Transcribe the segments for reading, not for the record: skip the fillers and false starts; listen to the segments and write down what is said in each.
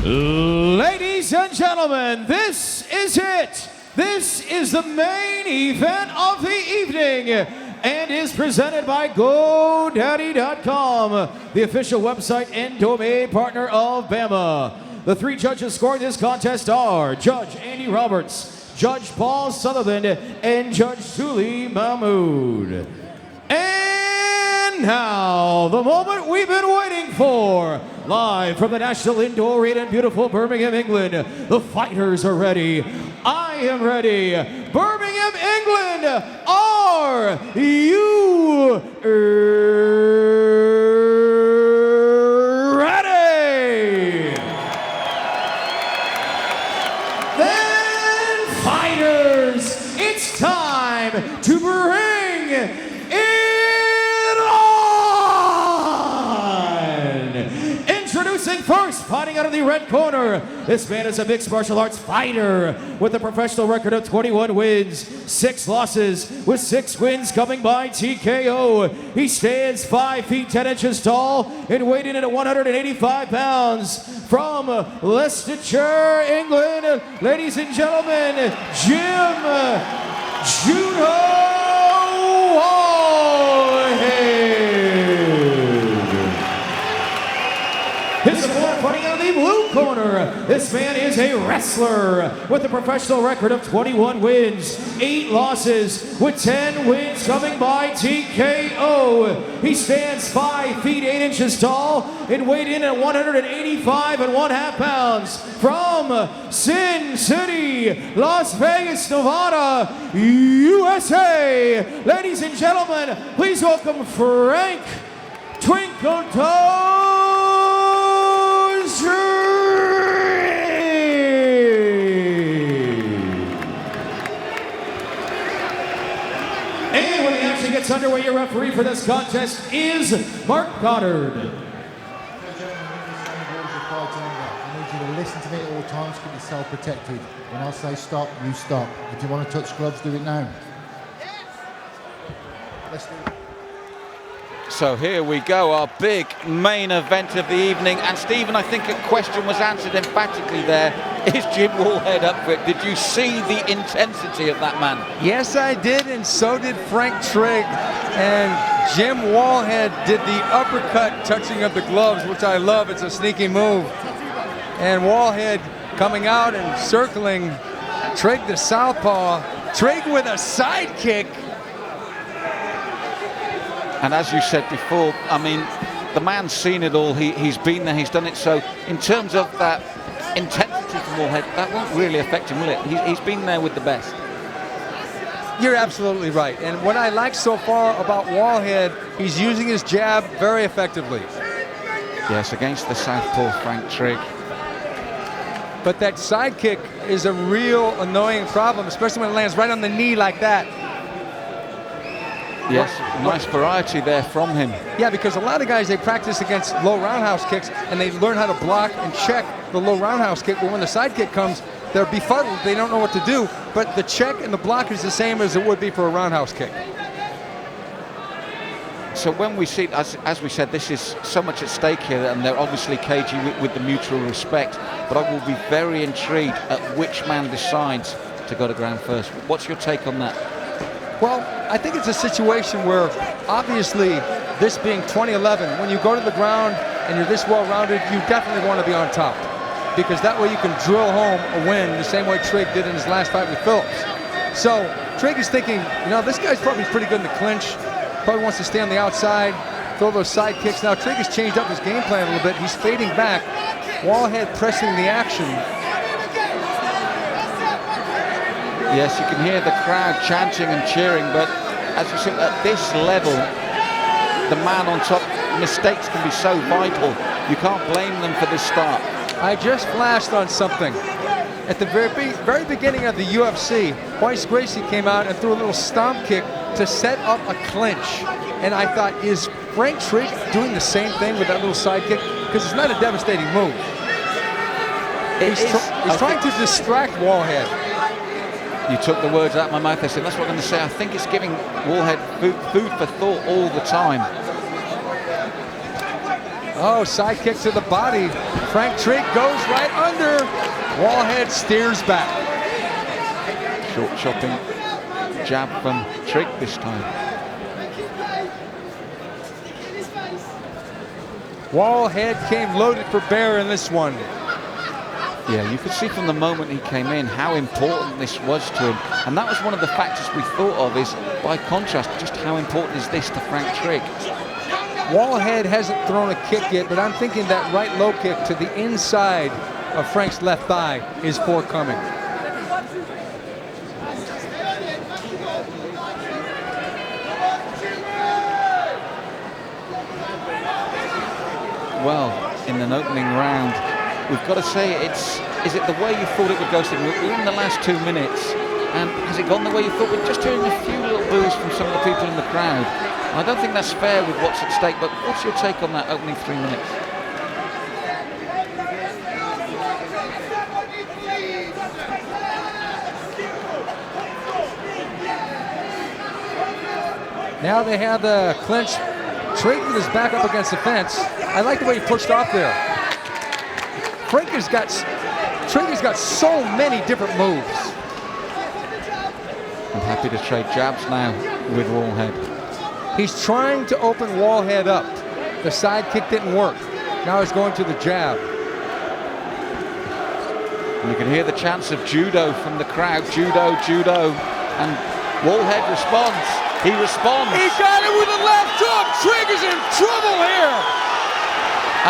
Ladies and gentlemen, this is it. This is the main event of the evening and is presented by GoDaddy.com, the official website and domain partner of BAMMA. The three judges scoring this contest are Judge Andy Roberts, Judge Paul Sutherland, and Judge Julie Mahmood. And now, the moment we've been waiting for. Live from the National Indoor Arena in beautiful Birmingham, England. The fighters are ready. I am ready. Birmingham, England, are you ready? Then, fighters, it's time to bring it on! Introducing first, fighting out of the red corner. This man is a mixed martial arts fighter with a professional record of 21 wins, 6 losses, with 6 wins coming by TKO. He stands 5 feet 10 inches tall and weighed in at 185 pounds. From Leicestershire, England, ladies and gentlemen, Jim Judo Wallhead. His opponent fighting out of the blue corner. This man is a wrestler with a professional record of 21 wins, 8 losses, with 10 wins coming by TKO. He stands 5 feet 8 inches tall and weighed in at 185.5 pounds. From Sin City, Las Vegas, Nevada, USA. Ladies and gentlemen, please welcome Frank Twinkle And when the action gets underway, your referee for this contest is Mark Goddard. I need you to listen to me at all times, keep yourself protected. When I say stop, you stop. If you want to touch gloves, do it now. Let's do it. So here we go, our big main event of the evening. And Stephen, I think a question was answered emphatically there. Is Jim Wallhead up for it? Did you see the intensity of that man? Yes, I did, and so did Frank Trigg. And Jim Wallhead did the uppercut touching of the gloves, which I love. It's a sneaky move. And Wallhead coming out and circling Trigg the southpaw. Trigg with a side kick. And as you said before, I mean, the man's seen it all. He's been there, he's done it. So in terms of that intensity from Wallhead, that won't really affect him, will it? He's been there with the best. You're absolutely right. And what I like so far about Wallhead, he's using his jab very effectively. Yes, against the southpaw Frank Trigg. But that side kick is a real annoying problem, especially when it lands right on the knee like that. Yes, nice variety there from him. Yeah, because a lot of guys, they practice against low roundhouse kicks and they learn how to block and check the low roundhouse kick. But when the side kick comes, they're befuddled. They don't know what to do. But the check and the block is the same as it would be for a roundhouse kick. So when we see, as we said, this is so much at stake here, and they're obviously cagey with the mutual respect. But I will be very intrigued at which man decides to go to ground first. What's your take on that? Well, I think it's a situation where, obviously, this being 2011, when you go to the ground and you're this well-rounded, you definitely want to be on top. Because that way you can drill home a win the same way Trigg did in his last fight with Phillips. So Trigg is thinking, you know, this guy's probably pretty good in the clinch. Probably wants to stay on the outside, throw those side kicks. Now Trigg has changed up his game plan a little bit. He's fading back. Wallhead pressing the action. Yes, you can hear the crowd chanting and cheering, but as you said, at this level, the man on top, mistakes can be so vital. You can't blame them for this start. I just flashed on something. At the very beginning of the UFC, Royce Gracie came out and threw a little stomp kick to set up a clinch. And I thought, is Frank Trigg doing the same thing with that little side kick? Because it's not a devastating move. He's trying to distract Wallhead. You took the words out of my mouth. I said, that's what I'm going to say. I think it's giving Wallhead food for thought all the time. Oh, side kick to the body. Frank Trigg goes right under. Wallhead steers back. Short chopping jab from Trigg this time. Wallhead came loaded for bear in this one. Yeah, you could see from the moment he came in how important this was to him. And that was one of the factors we thought of, is by contrast, just how important is this to Frank Trigg. Wallhead hasn't thrown a kick yet, but I'm thinking that right low kick to the inside of Frank's left thigh is forthcoming. Well, in an opening round, we've got to say, is it the way you thought it would go, Stephen? We're in the last 2 minutes, and has it gone the way you thought? We're just hearing a few little boos from some of the people in the crowd. I don't think that's fair with what's at stake, but what's your take on that opening 3 minutes? Now they have the clinch. Trigg with his back up against the fence. I like the way he pushed off there. Trigg has got so many different moves. I'm happy to trade jabs now with Wallhead. He's trying to open Wallhead up. The side kick didn't work. Now he's going to the jab. And you can hear the chants of Judo from the crowd. Judo, Judo. And Wallhead responds. He responds. He got it with a left hook. Trigg is in trouble here.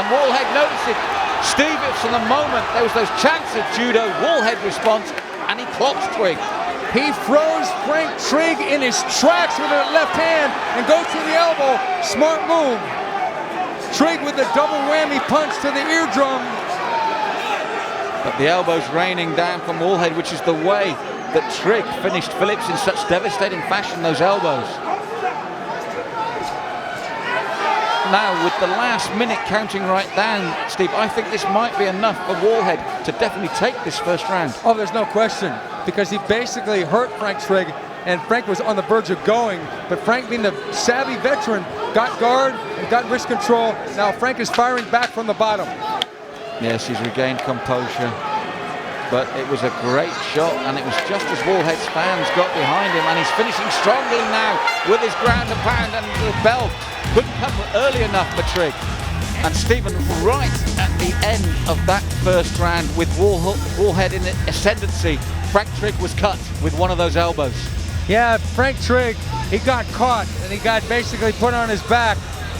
And Wallhead noticed it. Steve, it's from the moment there was those chants of Judo, Wallhead responds, and he clocks Trigg. He froze Frank Trigg in his tracks with a left hand and goes to the elbow. Smart move. Trigg with the double whammy punch to the eardrum. But the elbow's raining down from Wallhead, which is the way that Trigg finished Phillips in such devastating fashion, those elbows. Now, with the last minute counting right down, Steve, I think this might be enough for Wallhead to definitely take this first round. Oh, there's no question, because he basically hurt Frank Trigg, and Frank was on the verge of going, but Frank, being the savvy veteran, got guard and got wrist control. Now Frank is firing back from the bottom. Yes, he's regained composure, but it was a great shot, and it was just as Wallhead's fans got behind him, and he's finishing strongly now with his ground and pound, and the bell couldn't come early enough for Trigg. And Stephen, right at the end of that first round, with Wallhead in the ascendancy, Frank Trigg was cut with one of those elbows. Yeah, Frank Trigg, he got caught, and he got basically put on his back,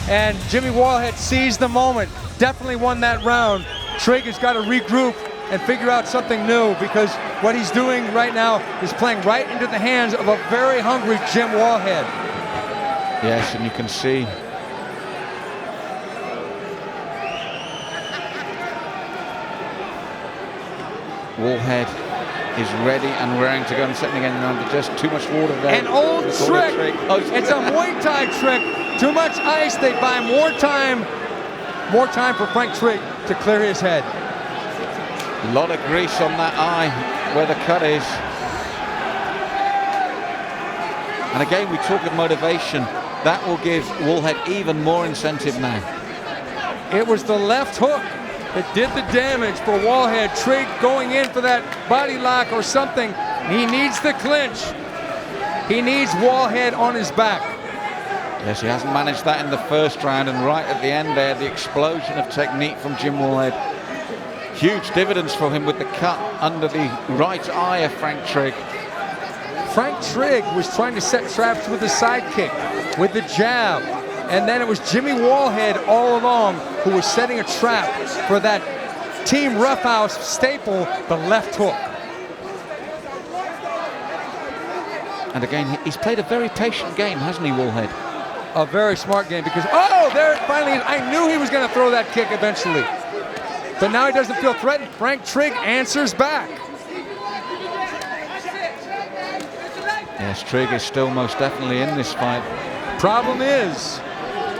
and Jimmy Wallhead seized the moment, definitely won that round. Trigg has got to regroup and figure out something new, because what he's doing right now is playing right into the hands of a very hungry Jim Wallhead. Yes, and you can see Wallhead is ready and raring to go in the second again, under just too much water there. An old trick. Oh, it's a Muay Thai trick. Too much ice. They buy more time for Frank Trigg to clear his head. A lot of grease on that eye where the cut is. And again, we talk of motivation. That will give Wallhead even more incentive now. It was the left hook that did the damage for Wallhead. Trigg going in for that body lock or something. He needs the clinch. He needs Wallhead on his back. Yes, he hasn't managed that in the first round, and right at the end there, the explosion of technique from Jim Wallhead. Huge dividends for him with the cut under the right eye of Frank Trigg. Frank Trigg was trying to set traps with the side kick, with the jab, and then it was Jimmy Wallhead all along who was setting a trap for that Team Roughhouse staple, the left hook. And again, he's played a very patient game, hasn't he, Wallhead? A very smart game, because, oh, there it finally is. I knew he was going to throw that kick eventually. But now he doesn't feel threatened. Frank Trigg answers back. Yes, Trigg is still most definitely in this fight. Problem is,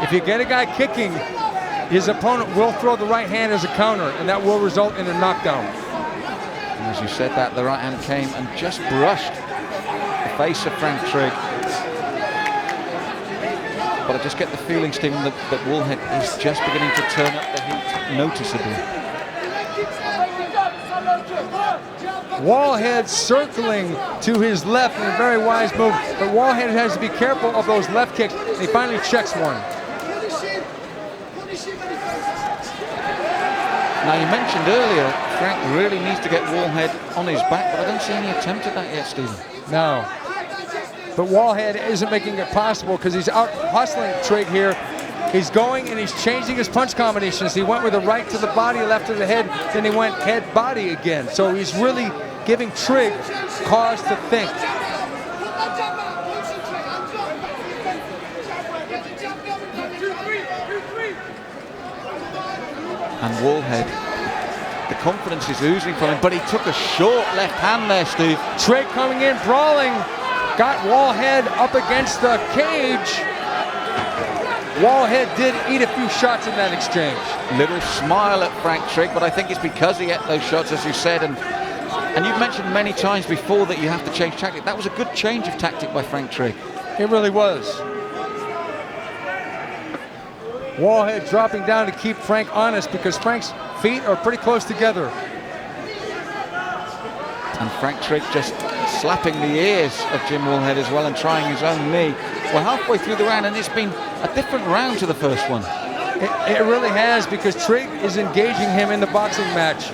if you get a guy kicking, his opponent will throw the right hand as a counter, and that will result in a knockdown. And as you said that, the right hand came and just brushed the face of Frank Trigg. But I just get the feeling, Stephen, that Wallhead is just beginning to turn up the heat noticeably. Wallhead circling to his left in a very wise move, but Wallhead has to be careful of those left kicks. He finally checks one. Now, you mentioned earlier, Frank really needs to get Wallhead on his back, but I don't see any attempt at that yet, Stephen. No. But Wallhead isn't making it possible because he's out hustling Trigg here. He's going and he's changing his punch combinations. He went with a right to the body, left to the head, then he went head-body again. So he's really giving Trigg cause to think. And Wallhead, the confidence is oozing from him, but he took a short left hand there, Steve. Trigg coming in, brawling, got Wallhead up against the cage. Wallhead did eat a few shots in that exchange. Little smile at Frank Trigg, but I think it's because he ate those shots, as you said, and you've mentioned many times before that you have to change tactic. That was a good change of tactic by Frank Trigg. It really was. Wallhead dropping down to keep Frank honest because Frank's feet are pretty close together. And Frank Trigg just slapping the ears of Jim Wallhead as well and trying his own knee. We're halfway through the round and it's been a different round to the first one. It really has, because Trigg is engaging him in the boxing match.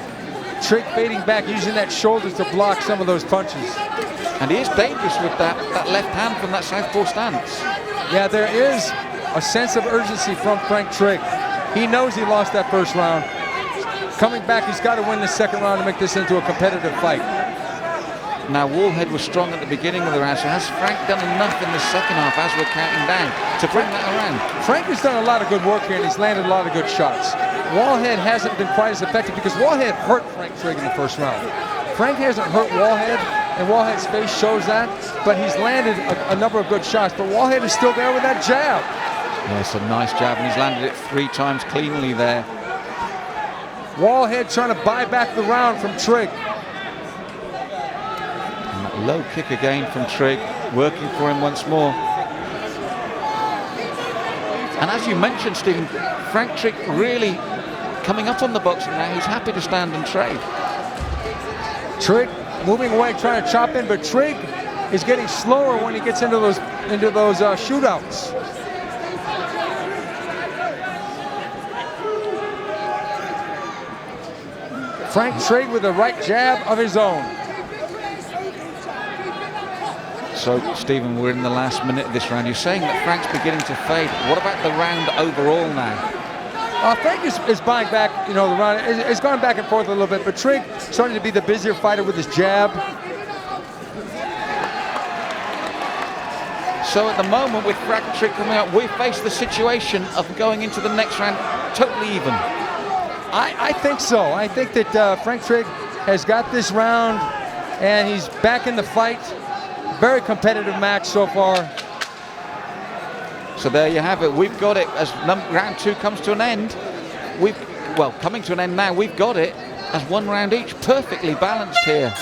Trigg fading back, using that shoulder to block some of those punches. And he is dangerous with that left hand from that southpaw stance. Yeah, there is a sense of urgency from Frank Trigg. He knows he lost that first round. Coming back, he's got to win the second round to make this into a competitive fight. Now, Wallhead was strong at the beginning of the round, so has Frank done enough in the second half as we're counting down to bring that around? Frank has done a lot of good work here, and he's landed a lot of good shots. Wallhead hasn't been quite as effective because Wallhead hurt Frank Trigg in the first round. Frank hasn't hurt Wallhead, and Wallhead's face shows that, but he's landed a number of good shots. But Wallhead is still there with that jab. Yeah, it's a nice jab, and he's landed it 3 times cleanly there. Wallhead trying to buy back the round from Trigg. Low kick again from Trigg, working for him once more. And as you mentioned, Stephen, Frank Trigg really coming up on the boxing now. He's happy to stand and trade. Trigg moving away, trying to chop in, but Trigg is getting slower when he gets into those shootouts. Frank Trigg with a right jab of his own. So, Stephen, we're in the last minute of this round. You're saying that Frank's beginning to fade. What about the round overall now? Frank is buying back, the round. It's gone back and forth a little bit, but Trigg starting to be the busier fighter with his jab. So at the moment, with Frank Trigg coming up, we face the situation of going into the next round totally even. I think so. I think that Frank Trigg has got this round, and he's back in the fight. Very competitive match so far. So there you have it. We've got it as round 2 comes to an end. Coming to an end now. We've got it as 1 round each. Perfectly balanced here.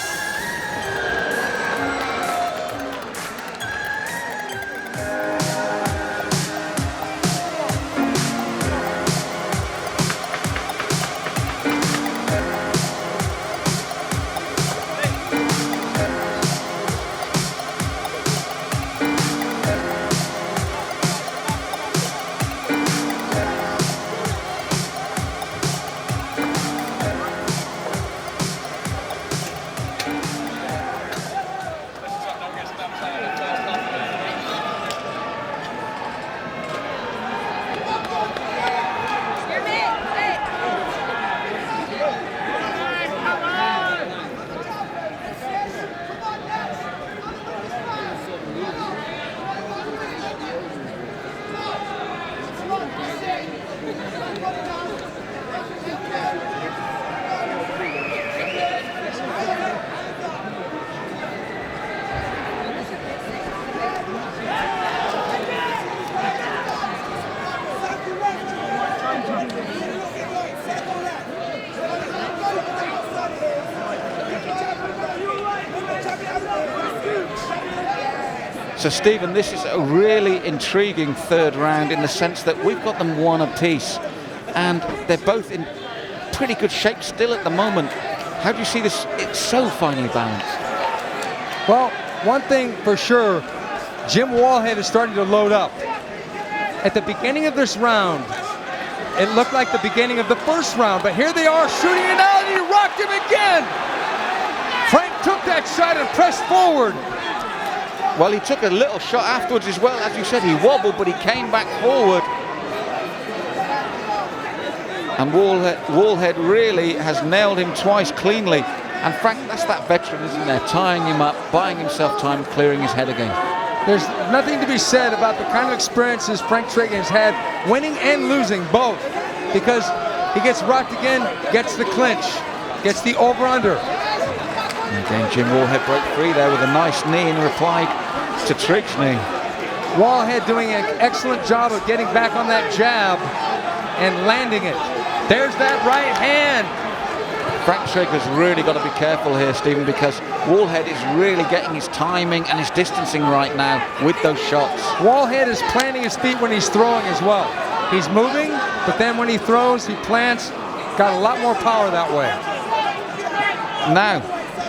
So, Stephen, this is a really intriguing third round in the sense that we've got them 1 apiece, and they're both in pretty good shape still at the moment. How do you see this? It's so finely balanced. Well, one thing for sure, Jim Wallhead is starting to load up. At the beginning of this round, it looked like the beginning of the first round, but here they are shooting it out, and he rocked him again. Frank took that shot and pressed forward. Well, he took a little shot afterwards as well. As you said, he wobbled, but he came back forward. And Wallhead really has nailed him twice cleanly. And Frank, that's that veteran, isn't there? Tying him up, buying himself time, clearing his head again. There's nothing to be said about the kind of experiences Frank Trigg has had, winning and losing both, because he gets rocked again, gets the clinch, gets the over-under. And again, Jim Wallhead broke free there with a nice knee in reply to Trigg's knee. Wallhead doing an excellent job of getting back on that jab and landing it. There's that right hand. Frank Trigg has really got to be careful here, Stephen, because Wallhead is really getting his timing and his distancing right now with those shots. Wallhead is planting his feet when he's throwing as well. He's moving, but then when he throws, he plants. Got a lot more power that way. Now,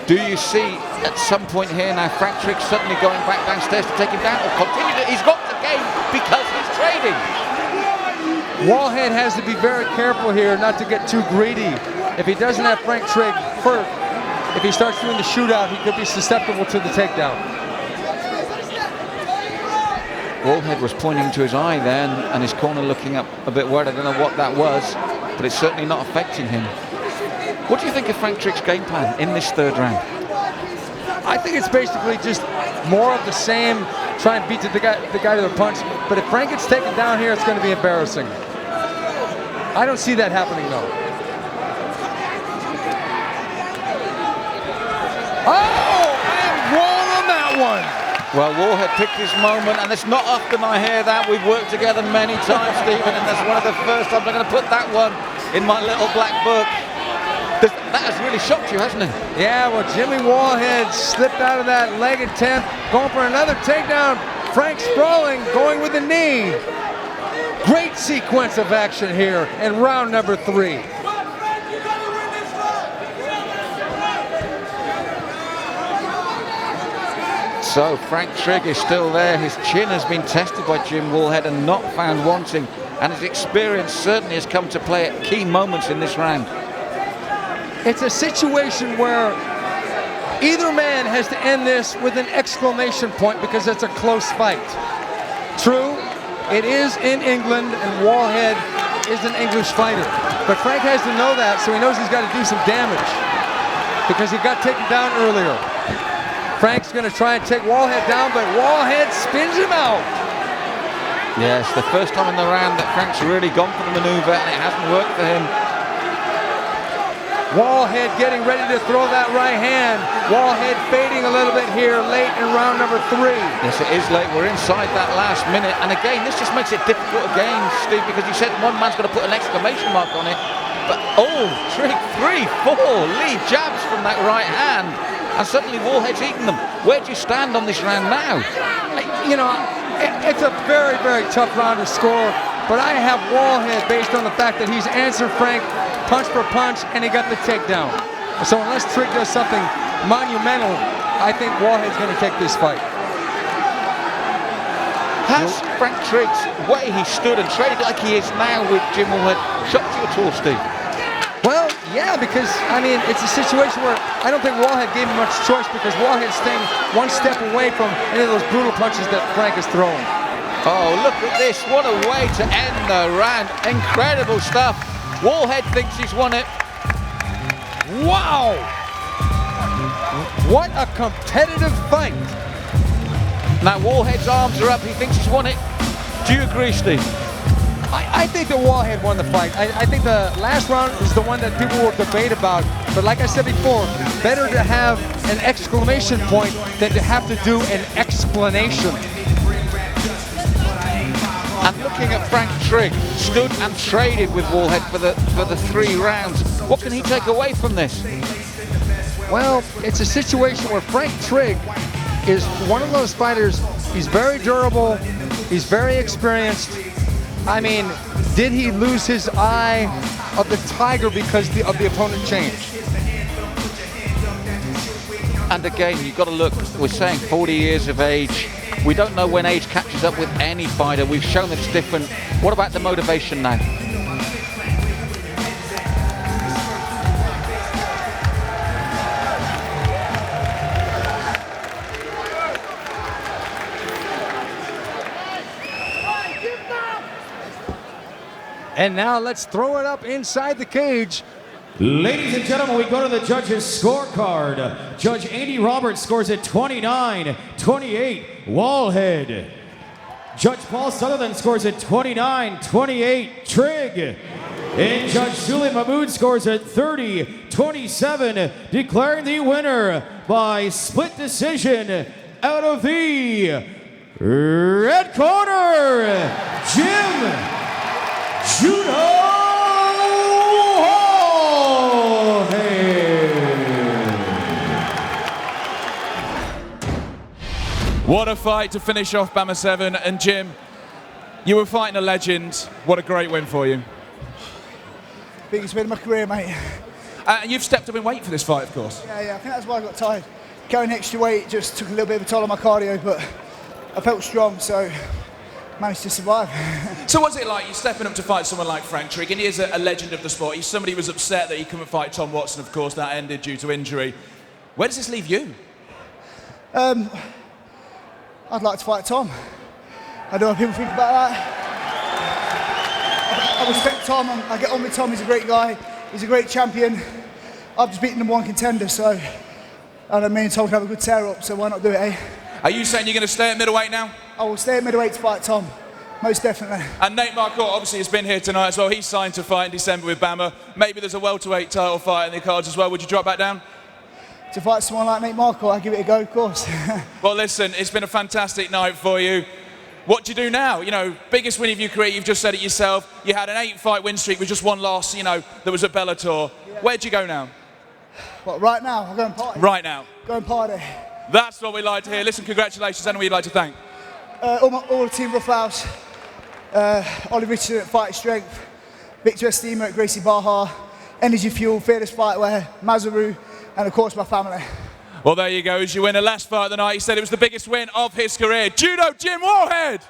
do you see at some point here now Frank Trigg suddenly going back downstairs to take him down, or continue to? He's got the game because he's trading. Wallhead has to be very careful here not to get too greedy. If he doesn't have Frank Trigg first, if he starts doing the shootout, he could be susceptible to the takedown. Wallhead was pointing to his eye then, and his corner looking up a bit worried. I don't know what that was, but it's certainly not affecting him. What do you think of Frank Trigg's game plan in this third round? I think it's basically just more of the same, try and beat the guy to the punch. But if Frank gets taken down here, it's going to be embarrassing. I don't see that happening, though. Oh, I am wrong on that one. Well, Wallhead picked his moment, and it's not often I hear that. We've worked together many times, Stephen, and that's one of the first times I'm going to put that one in my little black book. That has really shocked you, hasn't it? Yeah, well, Jimmy Wallhead slipped out of that leg attempt, going for another takedown. Frank sprawling, going with the knee. Great sequence of action here in round number 3. So Frank Trigg is still there. His chin has been tested by Jim Wallhead and not found wanting. And his experience certainly has come to play at key moments in this round. It's a situation where either man has to end this with an exclamation point because it's a close fight. True, it is in England and Wallhead is an English fighter. But Frank has to know that, so he knows he's got to do some damage because he got taken down earlier. Frank's going to try and take Wallhead down, but Wallhead spins him out. Yes, the first time in the round that Frank's really gone for the maneuver and it hasn't worked for him. Wallhead getting ready to throw that right hand. Wallhead fading a little bit here late in round number 3. Yes, it is late. We're inside that last minute. And again, this just makes it difficult again, Steve, because you said one man's going to put an exclamation mark on it. But, oh, Trigg, 3, 4 lead jabs from that right hand. And suddenly Wallhead's eaten them. Where do you stand on this round now? You know, it's a very, very tough round to score. But I have Wallhead based on the fact that he's answered Frank punch for punch, and he got the takedown. So unless Trigg does something monumental, I think Wallhead's going to take this fight. Has Frank Trigg's way he stood and traded like he is now with Jim Wallhead shocked you at all, Steve? Well, yeah, because, I mean, it's a situation where I don't think Wallhead gave him much choice because Wallhead's staying one step away from any of those brutal punches that Frank is throwing. Oh, look at this. What a way to end the round. Incredible stuff. Wallhead thinks he's won it. Wow! What a competitive fight. Now Wallhead's arms are up. He thinks he's won it. Do you agree, Steve? I think that Wallhead won the fight. I think the last round is the one that people will debate about. But like I said before, better to have an exclamation point than to have to do an explanation. And looking at Frank Trigg, stood and traded with Wallhead for the 3 rounds. What can he take away from this? Well, it's a situation where Frank Trigg is one of those fighters. He's very durable. He's very experienced. I mean, did he lose his eye of the tiger because of the opponent changed? And again, you've got to look, we're saying 40 years of age. We don't know when age catches up with any fighter. We've shown that it's different. What about the motivation now? And now let's throw it up inside the cage. Ladies and gentlemen, we go to the judges' scorecard. Judge Andy Roberts scores at 29-28, Wallhead. Judge Paul Sutherland scores at 29-28, Trigg. And Judge Julie Mahmood scores at 30-27, declaring the winner by split decision out of the red corner, Jim Judo. What a fight to finish off BAMMA 7. And Jim, you were fighting a legend. What a great win for you. Biggest win of my career, mate. You've stepped up in weight for this fight, of course. Yeah, I think that's why I got tired. Carrying extra weight just took a little bit of a toll on my cardio, but I felt strong, so managed to survive. So what's it like, you're stepping up to fight someone like Frank Trigg, and he is a legend of the sport. He's somebody who was upset that he couldn't fight Tom Watson, of course, that ended due to injury. Where does this leave you? I'd like to fight Tom. I don't know what people think about that. I respect Tom, I get on with Tom, he's a great guy, he's a great champion. I've just beaten #1 contender, so I don't mean Tom can have a good tear up, so why not do it, eh? Are you saying you're going to stay at middleweight now? I will stay at middleweight to fight Tom, most definitely. And Nate Marquardt obviously has been here tonight as well. He's signed to fight in December with BAMMA. Maybe there's a welterweight title fight in the cards as well. Would you drop back down? To fight someone like Nate Marquardt, I'd give it a go, of course. Well, listen, it's been a fantastic night for you. What do you do now? You know, biggest win of your career, you've just said it yourself. You had an 8-fight win streak with just one loss, you know, that was at Bellator. Yeah. Where'd you go now? What, right now? I'll go and party. Right now? Go and party. That's what we like to hear. Listen, congratulations. Anyone you'd like to thank? All the team Rough House, Ollie Richardson at Fight Strength, Victor Estima at Gracie Baja, Energy Fuel, Fearless Fightwear, Mazaru, and of course my family. Well, there you go. As you win the last fight of the night, he said it was the biggest win of his career. Judo Jim Wallhead!